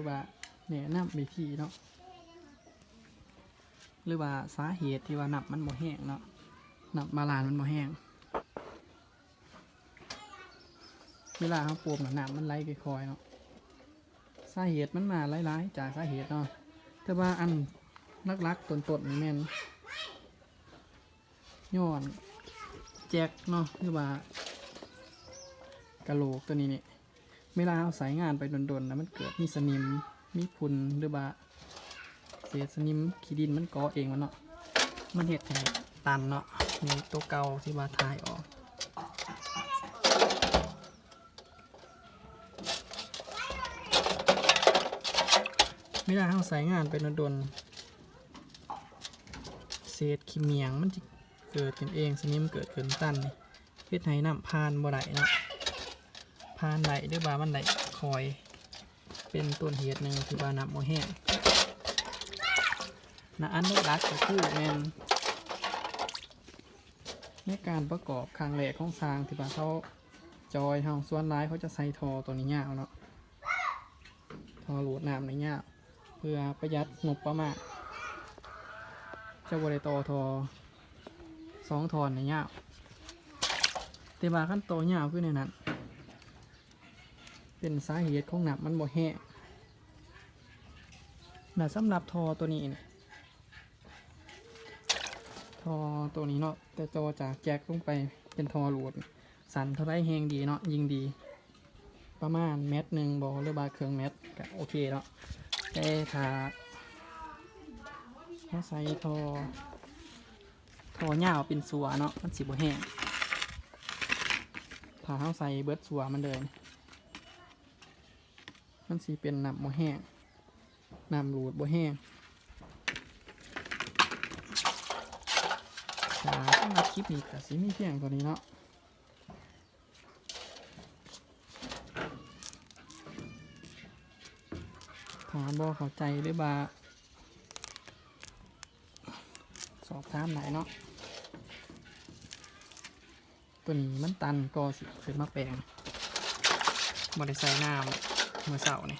รือว่าแนะนำวิธีเนาะหรือว่าสาเหตุที่ว่าน้ำมันบ่แห้งเนาะน้ำบาลานมันบ่แห้งเวลาเขาปลูกน้ำมันไหลค่อยๆเนาะสาเหตุมันมาหลายๆจากสาเหตุเนาะแต่ว่าอันลักๆต้นๆนี่แม่นย้อนแจ็คเนาะหรือว่ากะโหลกตัวนี้เนี่ยเวลาเราใส่งานไปโดนๆแล้วมันเกิดมีสนิมมีฝุ่นหรือว่าเศษสนิมขี้ดินมันก่อเองมันเนาะมันเห็ดให้ตันเนาะนี่ตัวเก่าที่ว่าทายออกเวลาเราใส่งานไปโดนๆเศษขี้เมียงมันจะเกิดขึ้นเองสนิมเกิดขึ้นตันนี่เฮ็ดให้น้ำพานบ่ได้เนาะพานได้หรือว่ามันได้คอยเป็นต้นเหตุหนึ่งที่ว่าน้ำบ่แห้งนะอันนี้รักก็คือแมนในการประกอบครั้งแรกของสร้างที่ว่าเขาจอยเฮาส่วนร้ายเขาจะใส่ทอตัวนี้ยาวเนาะทอหลูดน้ำในยาวเพื่อประหยัดงบประมาณจะบริโตทอ2 ทอนในยาวแต่ว่าขั้นโตยาวขึ้นในนั้นเป็นสาเหตุของน้ำมันบ่แห้งแต่สำหรับทอตัวนี้ทอตัวนี้เนาะแต่จอจากแจ็คลงไปเป็นทอหลูดสันเท่าไรแห้งดีเนาะยิงดีประมาณเม็ดหนึ่งบอหรือบาเครื่องเม็ดก็โอเคเนาะแต่ถ้าเขาใส่ทอยาวเป็นสัวเนาะมันสิบ่แห้งถ้าเขาใส่เบิร์ดสัวมันเลยมันสิเป็นน้ำบ่แห้งน้ำหลูดบ่แห้งสำหรับคลิปนี้ก็สิมีเพียงตัวนี้เนาะถามบ่เข้าใจหรือว่าสอบถามไหนเนาะตัวนี้มันตันก็สิขึ้นมาแปลงบ่ได้ใส่น้ำเมื่อเช้านี่